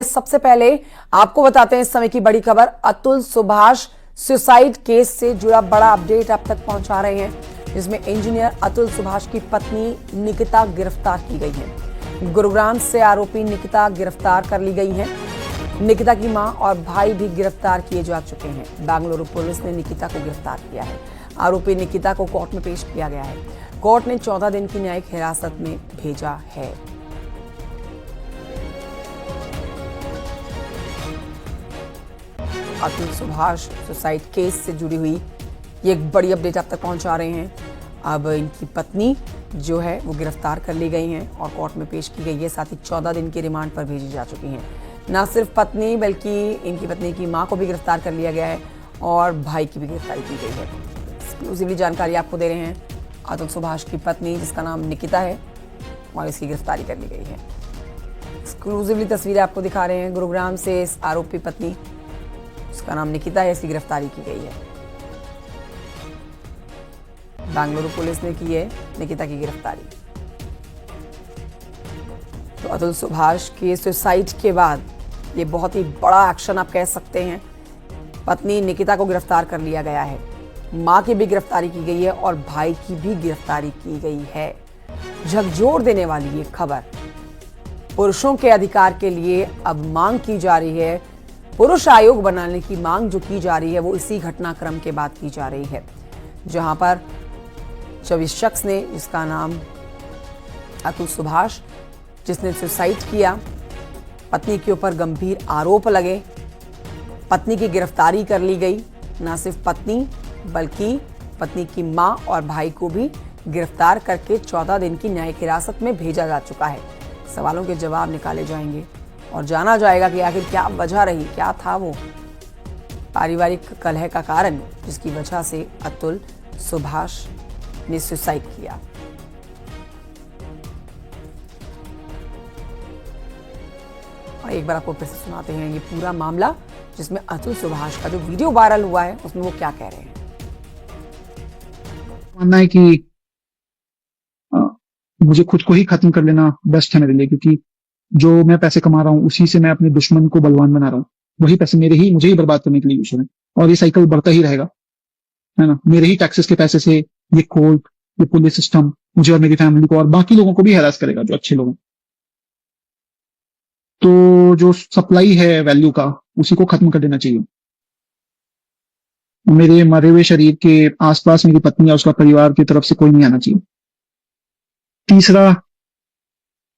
सबसे पहले आपको बताते हैं इस समय की बड़ी खबर। अतुल सुभाष सुसाइड केस से जुड़ा बड़ा अपडेट आप तक पहुंचा रहे हैं, जिसमें इंजीनियर अतुल सुभाष की पत्नी निकिता गिरफ्तार की गई है। गुरुग्राम से आरोपी निकिता गिरफ्तार कर ली गई है। निकिता की मां और भाई भी गिरफ्तार किए जा चुके हैं। बेंगलुरु पुलिस ने निकिता को गिरफ्तार किया है। आरोपी निकिता को कोर्ट में पेश किया गया है। कोर्ट ने 14 दिन की न्यायिक हिरासत में भेजा है। अतुल सुभाष सुसाइड केस से जुड़ी हुई ये एक बड़ी अपडेट आप तक पहुंचा रहे हैं। अब इनकी पत्नी जो है वो गिरफ्तार कर ली गई हैं और कोर्ट में पेश की गई है। साथ ही 14 दिन के रिमांड पर भेजी जा चुकी हैं। न सिर्फ पत्नी बल्कि इनकी पत्नी की मां को भी गिरफ्तार कर लिया गया है और भाई की भी गिरफ्तारी की गई है। एक्सक्लूसिवली जानकारी आपको दे रहे हैं। अतुल सुभाष की पत्नी जिसका नाम निकिता है और इसकी गिरफ्तारी कर ली गई है। एक्सक्लूसिवली तस्वीरें आपको दिखा रहे हैं। गुरुग्राम से इस आरोपी पत्नी उसका नाम निकिता है, इसकी गिरफ्तारी की गई है। बेंगलुरु पुलिस ने की है निकिता की गिरफ्तारी। तो अतुल सुभाष के सुसाइड के बाद ये बहुत ही बड़ा एक्शन आप कह सकते हैं। पत्नी निकिता को गिरफ्तार कर लिया गया है, मां की भी गिरफ्तारी की गई है और भाई की भी गिरफ्तारी की गई है। झकझोर देने वाली ये खबर। पुरुषों के अधिकार के लिए अब मांग की जा रही है। पुरुष आयोग बनाने की मांग जो की जा रही है वो इसी घटनाक्रम के बाद की जा रही है, जहां पर जब इस शख्स ने, जिसका नाम अतुल सुभाष, जिसने सुसाइड किया, पत्नी के ऊपर गंभीर आरोप लगे, पत्नी की गिरफ्तारी कर ली गई। न सिर्फ पत्नी बल्कि पत्नी की मां और भाई को भी गिरफ्तार करके 14 दिन की न्यायिक हिरासत में भेजा जा चुका है। सवालों के जवाब निकाले जाएंगे और जाना जाएगा कि आखिर क्या वजह रही, क्या था वो पारिवारिक कलह का कारण जिसकी वजह से अतुल सुभाष ने सुसाइड किया। और एक बार आपको फिर से सुनाते हैं ये पूरा मामला, जिसमें अतुल सुभाष का जो वीडियो वायरल हुआ है उसमें वो क्या कह रहे हैं। मानना है कि मुझे खुद को ही खत्म कर लेना बेस्ट है मेरे लिए, क्योंकि जो मैं पैसे कमा रहा हूँ उसी से मैं अपने दुश्मन को बलवान बना रहा हूँ। वही पैसे मुझे ही बर्बाद करने के लिए यूज हो रहे हैं और ये साइकिल बढ़ता ही रहेगा, है ना। मेरे ही टैक्सेस के पैसे से ये कोर्ट, ये पुलिस सिस्टम मुझे और मेरी फैमिली को और बाकी लोगों को भी हैरास करेगा जो अच्छे लोग हैं। तो जो सप्लाई है वैल्यू का, उसी को खत्म कर देना चाहिए। मेरे मरे हुए शरीर के आसपास मेरी पत्नी या उसका परिवार की तरफ से कोई नहीं आना चाहिए। तीसरा,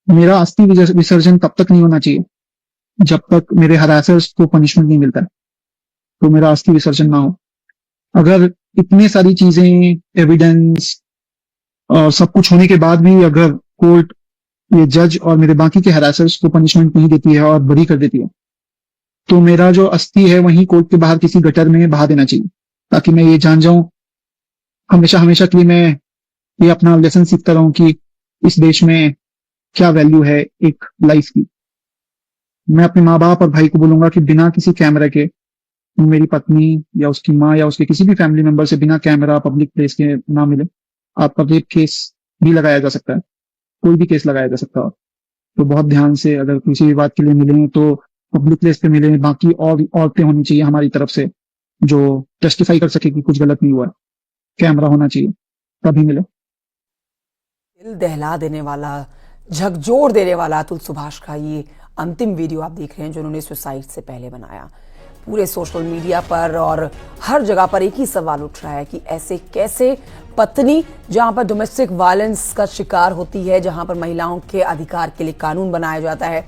मेरा अस्थि विसर्जन तब तक नहीं होना चाहिए जब तक मेरे हरासर्स को पनिशमेंट नहीं मिलता है। तो मेरा अस्थि विसर्जन ना हो। अगर इतनी सारी चीजें, एविडेंस और सब कुछ होने के बाद भी अगर कोर्ट, ये जज और मेरे बाकी के हरासर्स को पनिशमेंट नहीं देती है और बरी कर देती है, तो मेरा जो अस्थि है वहीं कोर्ट के बाहर किसी गटर में बहा देना चाहिए, ताकि मैं ये जान जाऊं हमेशा हमेशा के लिए, मैं ये अपना लेसन सीखता रहूं कि इस देश में क्या वैल्यू है एक लाइफ की। मैं अपने माँ बाप और भाई को बोलूंगा कि बिना किसी कैमरा के मेरी पत्नी या उसकी माँ या उसके किसी भी फैमिली मेंबर से बिना कैमरा पब्लिक प्लेस के ना मिले। आपका रेप केस भी लगाया जा सकता है, कोई भी केस लगाया जा सकता है। तो बहुत ध्यान से, अगर किसी भी बात के लिए मिले तो पब्लिक प्लेस पे मिले। बाकी और औरतें होनी चाहिए हमारी तरफ से जो टेस्टिफाई कर सके कि कुछ गलत नहीं हुआ है। कैमरा होना चाहिए, तभी मिले। दिल दहला देने वाला, झकझोर देने वाला अतुल सुभाष का ये अंतिम वीडियो आप देख रहे हैं जो उन्होंने सुसाइड से पहले बनाया। पूरे सोशल मीडिया पर और हर जगह पर एक ही सवाल उठ रहा है कि ऐसे कैसे पत्नी, जहां पर डोमेस्टिक वायलेंस का शिकार होती है, जहां पर महिलाओं के अधिकार के लिए कानून बनाया जाता है,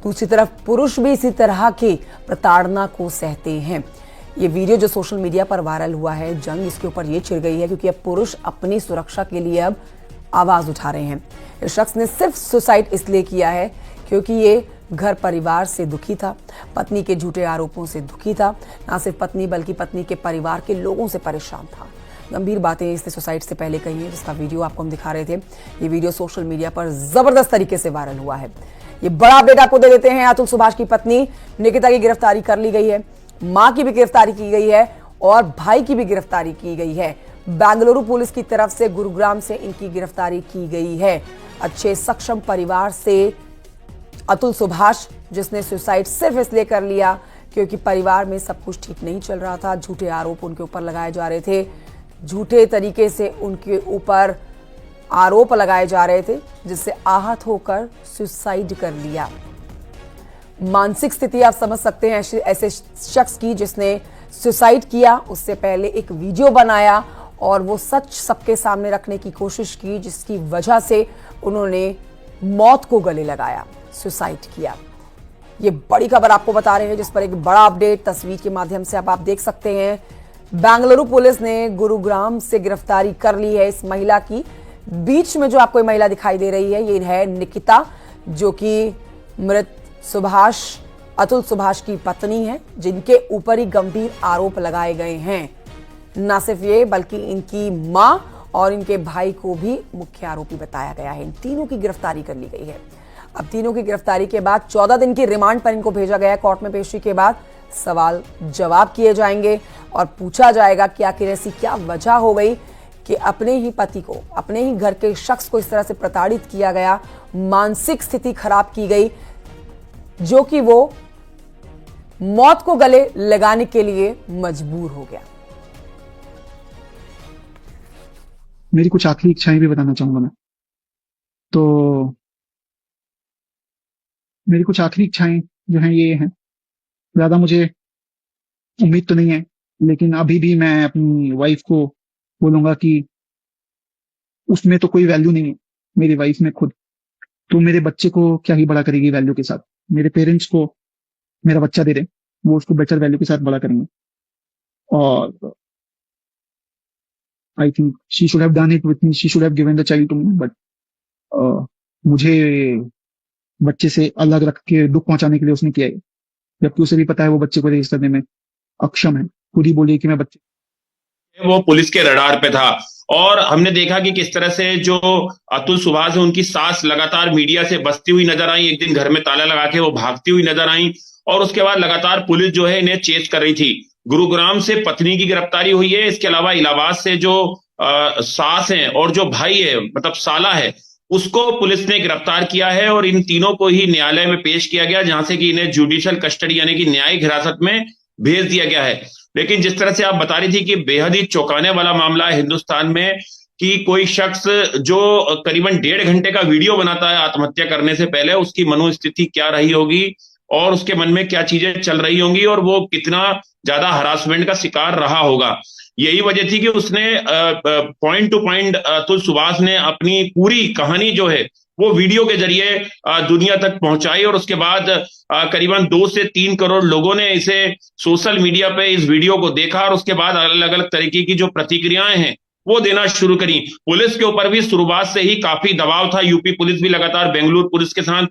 दूसरी तरफ पुरुष भी इसी तरह की प्रताड़ना को सहते हैं। ये वीडियो जो सोशल मीडिया पर वायरल हुआ है, जंग इसके ऊपर ये छिड़ गई है क्योंकि अब पुरुष अपनी सुरक्षा के लिए अब आवाज उठा रहे हैं। इस शख्स ने सिर्फ सुसाइड इसलिए किया है क्योंकि ये घर परिवार से दुखी था, पत्नी के झूठे आरोपों से दुखी था। ना सिर्फ पत्नी बल्कि पत्नी के परिवार के लोगों से परेशान था। गंभीर बातें इसने सुसाइड से पहले कही हैं, जिसका वीडियो आपको हम दिखा रहे थे। ये वीडियो सोशल मीडिया पर जबरदस्त तरीके से वायरल हुआ है। ये बड़ा अपडेट आपको दे देते हैं। अतुल सुभाष की पत्नी निकिता की गिरफ्तारी कर ली गई है, मां की भी गिरफ्तारी की गई है और भाई की भी गिरफ्तारी की गई है। बेंगलुरु पुलिस की तरफ से गुरुग्राम से इनकी गिरफ्तारी की गई है। अच्छे सक्षम परिवार से अतुल सुभाष, जिसने सुसाइड सिर्फ इसलिए कर लिया क्योंकि परिवार में सब कुछ ठीक नहीं चल रहा था। झूठे आरोप उनके ऊपर लगाए जा रहे थे, झूठे तरीके से उनके ऊपर आरोप लगाए जा रहे थे, जिससे आहत होकर सुसाइड कर लिया। मानसिक स्थिति आप समझ सकते हैं ऐसे शख्स की जिसने सुसाइड किया। उससे पहले एक वीडियो बनाया और वो सच सबके सामने रखने की कोशिश की, जिसकी वजह से उन्होंने मौत को गले लगाया, सुसाइड किया। ये बड़ी खबर आपको बता रहे हैं, जिस पर एक बड़ा अपडेट तस्वीर के माध्यम से अब आप देख सकते हैं। बेंगलुरु पुलिस ने गुरुग्राम से गिरफ्तारी कर ली है इस महिला की। बीच में जो आपको ये महिला दिखाई दे रही है, ये है निकिता, जो कि मृत सुभाष, अतुल सुभाष की पत्नी है, जिनके ऊपर ही गंभीर आरोप लगाए गए हैं। न सिर्फ ये, बल्कि इनकी मां और इनके भाई को भी मुख्य आरोपी बताया गया है। इन तीनों की गिरफ्तारी कर ली गई है। अब तीनों की गिरफ्तारी के बाद 14 दिन की रिमांड पर इनको भेजा गया है। कोर्ट में पेशी के बाद सवाल जवाब किए जाएंगे और पूछा जाएगा कि आखिर ऐसी क्या वजह हो गई कि अपने ही पति को, अपने ही घर के शख्स को इस तरह से प्रताड़ित किया गया, मानसिक स्थिति खराब की गई, जो कि वो मौत को गले लगाने के लिए मजबूर हो गया। मेरी कुछ आखिरी इच्छाएं भी बताना चाहूंगा मैं। तो मेरी कुछ आखिरी इच्छाएं जो हैं ये हैं, ज्यादा मुझे उम्मीद तो नहीं है, लेकिन अभी भी मैं अपनी वाइफ को बोलूंगा कि उसमें तो कोई वैल्यू नहीं है, मेरी वाइफ में खुद। तो मेरे बच्चे को क्या ही बड़ा करेगी वैल्यू के साथ। मेरे पेरेंट्स को मेरा बच्चा दे रहे, वो उसको बेटर वैल्यू के साथ बड़ा करेंगे। और I think she should have done it with me, she should have given the child to me, but मुझे बच्चे से अलग रख के दुख पहुंचाने के लिए उसने किया है, जबकि उसे भी पता है वो बच्चे को रेज करने में अक्षम है। खुद ही बोली कि मैं बच्चे, वो पुलिस के रडार पे था। और हमने देखा कि किस तरह से जो अतुल सुभाष है, उनकी सास लगातार मीडिया से बचती हुई नजर आई। एक दिन घर में ताला लगा के वो भागती हुई नजर आई और उसके बाद लगातार पुलिस जो है इन्हें चेस कर रही थी। गुरुग्राम से पत्नी की गिरफ्तारी हुई है। इसके अलावा इलाहाबाद से जो सास है और जो भाई है, मतलब साला है, उसको पुलिस ने गिरफ्तार किया है और इन तीनों को ही न्यायालय में पेश किया गया, जहां से कि इन्हें जुडिशियल कस्टडी यानी कि न्यायिक हिरासत में भेज दिया गया है। लेकिन जिस तरह से आप बता रही थी कि बेहद ही चौंकाने वाला मामला है हिंदुस्तान में, कि कोई शख्स जो करीबन 1.5 घंटे का वीडियो बनाता है आत्महत्या करने से पहले, उसकी मनोस्थिति क्या रही होगी और उसके मन में क्या चीजें चल रही होंगी और वो कितना ज्यादा हरासमेंट का शिकार रहा होगा। यही वजह थी कि उसने point two point Atul Subhash ने अपनी पूरी कहानी जो है वो वीडियो के जरिए दुनिया तक पहुंचाई और उसके बाद करीबन 2 से 3 करोड़ लोगों ने इसे सोशल मीडिया पे इस वीडियो को देखा और उसके बाद अलग अलग तरीके की जो प्रतिक्रियाएं हैं वो देना शुरू करी। पुलिस के ऊपर भी शुरुआत से ही काफी दबाव था। यूपी पुलिस भी लगातार बेंगलुरु पुलिस के साथ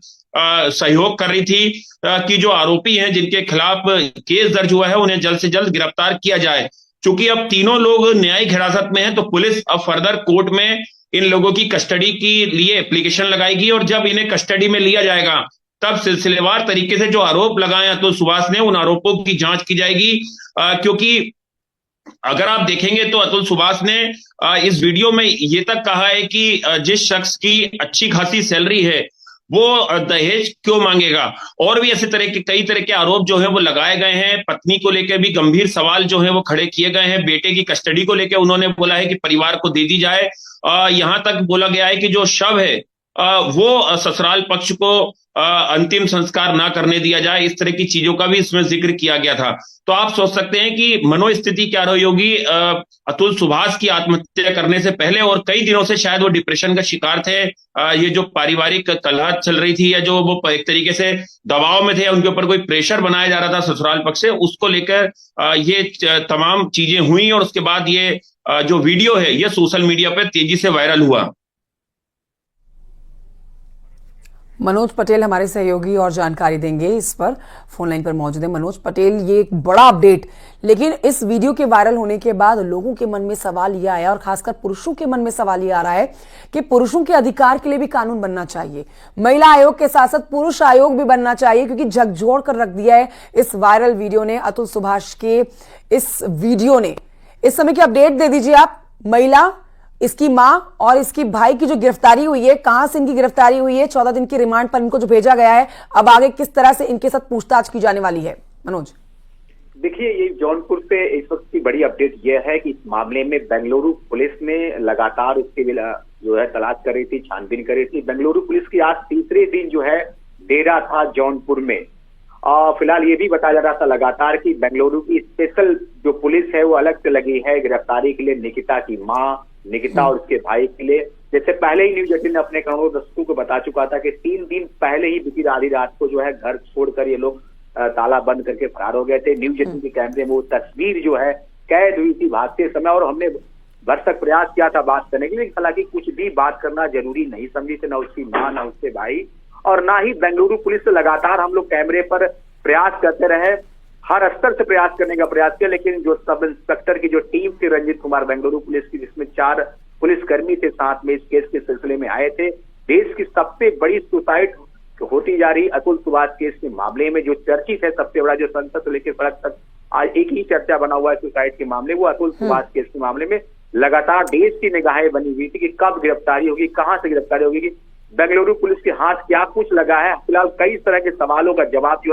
सहयोग कर रही थी कि जो आरोपी हैं, जिनके खिलाफ केस दर्ज हुआ है, उन्हें जल्द से जल्द गिरफ्तार किया जाए। चूंकि अब तीनों लोग न्यायिक हिरासत में हैं, तो पुलिस अब फर्दर कोर्ट में इन लोगों की कस्टडी के लिए एप्लीकेशन लगाएगी और जब इन्हें कस्टडी में लिया जाएगा तब सिलसिलेवार तरीके से जो आरोप लगाए अतुल सुभाष ने, उन आरोपों की जांच की जाएगी। क्योंकि अगर आप देखेंगे तो अतुल सुभाष ने इस वीडियो में ये तक कहा है कि जिस शख्स की अच्छी खासी सैलरी है वो दहेज क्यों मांगेगा, और भी ऐसे तरह के कई तरह के आरोप जो है वो लगाए गए हैं। पत्नी को लेकर भी गंभीर सवाल जो है वो खड़े किए गए हैं। बेटे की कस्टडी को लेकर उन्होंने बोला है कि परिवार को दे दी जाए। यहां तक बोला गया है कि जो शव है वो ससुराल पक्ष को अंतिम संस्कार ना करने दिया जाए। इस तरह की चीजों का भी इसमें जिक्र किया गया था। तो आप सोच सकते हैं कि मनोस्थिति क्या रही होगी अतुल सुभाष की आत्महत्या करने से पहले, और कई दिनों से शायद वो डिप्रेशन का शिकार थे। ये जो पारिवारिक कलह चल रही थी या जो वो एक तरीके से दबाव में थे, उनके ऊपर कोई प्रेशर बनाया जा रहा था ससुराल पक्ष से, उसको लेकर ये तमाम चीजें हुई और उसके बाद ये जो वीडियो है ये सोशल मीडिया पर तेजी से वायरल हुआ। मनोज पटेल हमारे सहयोगी और जानकारी देंगे इस पर, फोन लाइन पर मौजूद है। मनोज पटेल, ये एक बड़ा अपडेट, लेकिन इस वीडियो के वायरल होने के बाद लोगों के मन में सवाल ये आया और खासकर पुरुषों के मन में सवाल ये आ रहा है कि पुरुषों के अधिकार के लिए भी कानून बनना चाहिए। महिला आयोग के साथ साथ पुरुष आयोग भी बनना चाहिए, क्योंकि झकझोर कर रख दिया है इस वायरल वीडियो ने, अतुल सुभाष के इस वीडियो ने। इस समय की अपडेट दे दीजिए आप। महिला इसकी मां और इसकी भाई की जो गिरफ्तारी हुई है, कहां से इनकी गिरफ्तारी हुई है, 14 दिन की रिमांड पर इनको जो भेजा गया है, अब आगे किस तरह से इनके साथ पूछताछ की जाने वाली है? मनोज, देखिए, ये जौनपुर से इस वक्त की बड़ी अपडेट यह है कि इस मामले में बेंगलुरु पुलिस ने लगातार उसके जो है तलाश कर रही थी, छानबीन कर रही थी। बेंगलुरु पुलिस की आज तीसरे दिन जो है डेरा था जौनपुर में। फिलहाल ये भी बताया जा रहा था लगातार कि बेंगलुरु की स्पेशल जो पुलिस है वो अलग से लगी है गिरफ्तारी के लिए निकिता की मां, निकिता और उसके भाई के लिए। जैसे पहले ही न्यूज 18 ने अपने करोड़ों दर्शकों को बता चुका था कि 3 दिन पहले ही बीती आधी रात को जो है घर छोड़कर ये लोग ताला बंद करके फरार हो गए थे। न्यूज 18 के कैमरे में वो तस्वीर जो है कैद हुई थी भागते समय, और हमने भरसक प्रयास किया था बात करने के लिए, हालांकि कुछ भी बात करना जरूरी नहीं समझी थे, ना उसकी मां ना उसके भाई, और ना ही बेंगलुरु पुलिस से लगातार हम लोग कैमरे पर प्रयास करते रहे, हर स्तर से प्रयास करने का प्रयास किया, लेकिन जो सब इंस्पेक्टर की जो टीम थी रंजीत कुमार बेंगलुरु पुलिस की, जिसमें 4 पुलिसकर्मी थे साथ में इस केस के सिलसिले में आए थे। देश की सबसे बड़ी सुसाइड होती जा रही अतुल सुभाष केस के मामले में जो चर्चित है, सबसे बड़ा जो संसद से लेकर सड़क तक आज एक ही चर्चा बना हुआ है सुसाइड के मामले, वो अतुल सुभाष केस के मामले में लगातार देश की निगाहें बनी हुई थी कि कब गिरफ्तारी होगी, कहां से गिरफ्तारी होगी, बेंगलुरु पुलिस के हाथ क्या कुछ लगा है। फिलहाल कई तरह के सवालों का जवाब जो है